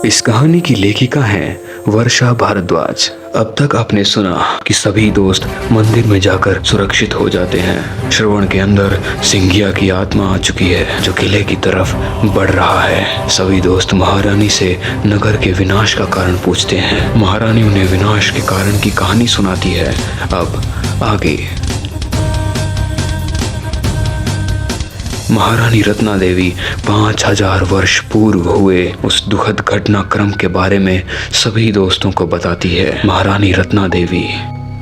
इस कहानी की लेखिका हैं वर्षा भारद्वाज। अब तक आपने सुना कि सभी दोस्त मंदिर में जाकर सुरक्षित हो जाते हैं। श्रवण के अंदर सिंघिया की आत्मा आ चुकी है जो किले की तरफ बढ़ रहा है। सभी दोस्त महारानी से नगर के विनाश का कारण पूछते हैं। महारानी उन्हें विनाश के कारण की कहानी सुनाती है। अब आगे। महारानी रत्ना देवी 5000 वर्ष पूर्व हुए उस दुखद घटनाक्रम के बारे में सभी दोस्तों को बताती है। महारानी रत्ना देवी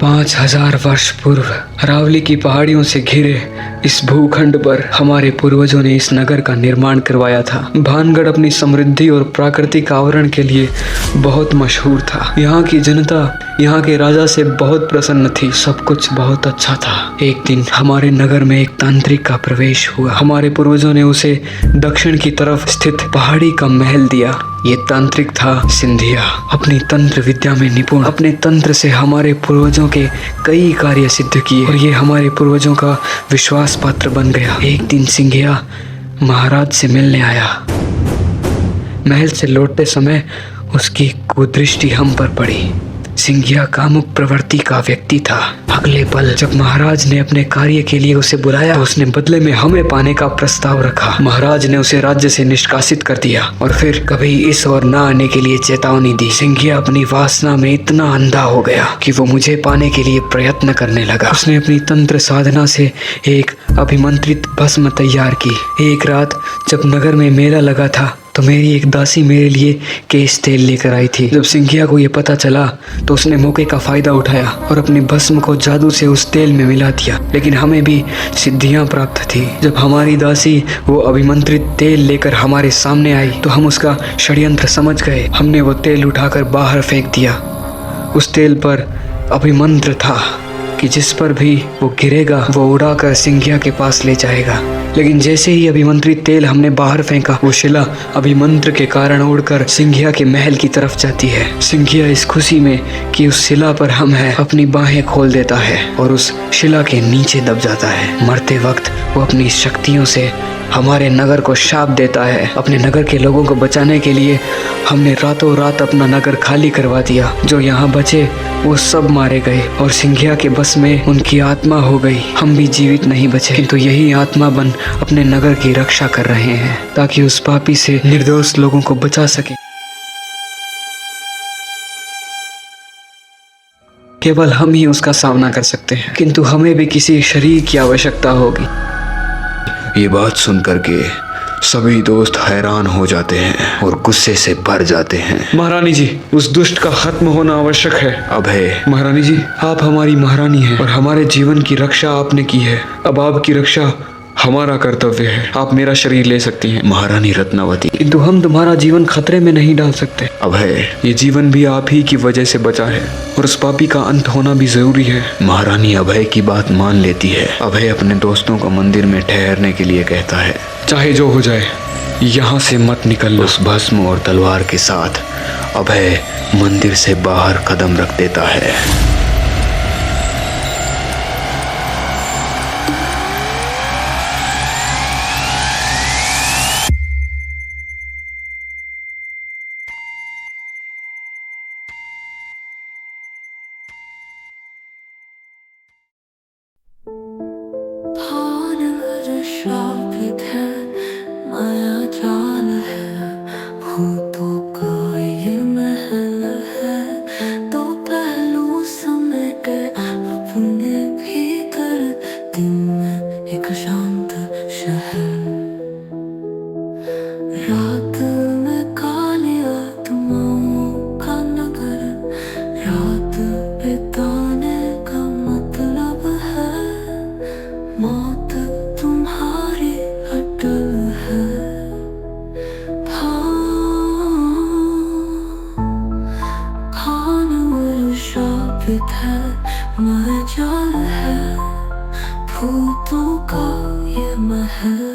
5000 वर्ष पूर्व अरावली की पहाड़ियों से घिरे इस भूखंड पर हमारे पूर्वजों ने इस नगर का निर्माण करवाया था। भानगढ़ अपनी समृद्धि और प्राकृतिक आवरण के लिए बहुत मशहूर था। यहाँ की जनता यहाँ के राजा से बहुत प्रसन्न थी। सब कुछ बहुत अच्छा था। एक दिन हमारे नगर में एक तांत्रिक का प्रवेश हुआ। हमारे पूर्वजों ने उसे दक्षिण की तरफ स्थित पहाड़ी का महल दिया। ये तांत्रिक था सिंधिया। अपनी तंत्र विद्या में निपुण, अपने तंत्र से हमारे पूर्वजों के कई कार्य सिद्ध किए और ये हमारे पूर्वजों का विश्वास पात्र बन गया। एक दिन सिंधिया महाराज से मिलने आया। महल से लौटते समय उसकी कुदृष्टि हम पर पड़ी। सिंघिया कामुक प्रवृत्ति का व्यक्ति था। अगले पल जब महाराज ने अपने कार्य के लिए उसे बुलाया तो उसने बदले में हमें पाने का प्रस्ताव रखा। महाराज ने उसे राज्य से निष्कासित कर दिया और फिर कभी इस ओर न आने के लिए चेतावनी दी। सिंघिया अपनी वासना में इतना अंधा हो गया कि वो मुझे पाने के लिए प्रयत्न करने लगा। उसने अपनी तंत्र साधना से एक अभिमंत्रित भस्म तैयार की। एक रात जब नगर में मेला लगा था तो मेरी एक दासी मेरे लिए केश तेल लेकर आई थी। जब सिंघिया को ये पता चला तो उसने मौके का फायदा उठाया और अपने भस्म को जादू से उस तेल में मिला दिया। लेकिन हमें भी सिद्धियां प्राप्त थी। जब हमारी दासी वो अभिमंत्रित तेल लेकर हमारे सामने आई तो हम उसका षड्यंत्र समझ गए। हमने वो तेल उठाकर बाहर फेंक दिया। उस तेल पर अभिमंत्र था कि जिस पर भी वो गिरेगा वो उड़ाकर सिंघिया के पास ले जाएगा। लेकिन जैसे ही अभिमंत्रित तेल हमने बाहर फेंका वो शिला अभिमंत्र के कारण उड़कर सिंघिया के महल की तरफ जाती है। सिंघिया इस खुशी में कि उस शिला पर हम हैं अपनी बाहें खोल देता है और उस शिला के नीचे दब जाता है। मरते वक्त वो अपनी शक्तियों से हमारे नगर को शाप देता है। अपने नगर के लोगों को बचाने के लिए हमने रातों रात अपना नगर खाली करवा दिया। जो यहाँ बचे वो सब मारे गए और सिंघिया के बस में उनकी आत्मा हो गई। हम भी जीवित नहीं बचे, किंतु यही आत्मा बन अपने नगर की रक्षा कर रहे हैं ताकि उस पापी से निर्दोष लोगों को बचा सके। केवल हम ही उसका सामना कर सकते हैं, किंतु हमें भी किसी शरीर की आवश्यकता होगी। ये बात सुन करके सभी दोस्त हैरान हो जाते हैं और गुस्से से भर जाते हैं। महारानी जी, उस दुष्ट का खत्म होना आवश्यक है। अभय, महारानी जी, आप हमारी महारानी हैं और हमारे जीवन की रक्षा आपने की है। अब आपकी रक्षा हमारा कर्तव्य है। आप मेरा शरीर ले सकती हैं महारानी रत्नावती, किंतु हम तुम्हारा जीवन खतरे में नहीं डाल सकते। अभय, ये जीवन भी आप ही की वजह से बचा है और उस पापी का अंत होना भी जरूरी है। महारानी अभय की बात मान लेती है। अभय अपने दोस्तों को मंदिर में ठहरने के लिए कहता है। चाहे जो हो जाए यहाँ से मत निकल। उस भस्म और तलवार के साथ अभय मंदिर से बाहर कदम रख देता है। शापित है, माया जाल है, भूतों का ये महल है। दो पहलू समेटे अपने भीतर, दिन में एक शांत शहर, रात में काली आत्माओं का नगर। रात बिताने का मतलब है मौत तुम्हारी अटल है। खान शापित है, माया जाल है, भूतों का ये महल।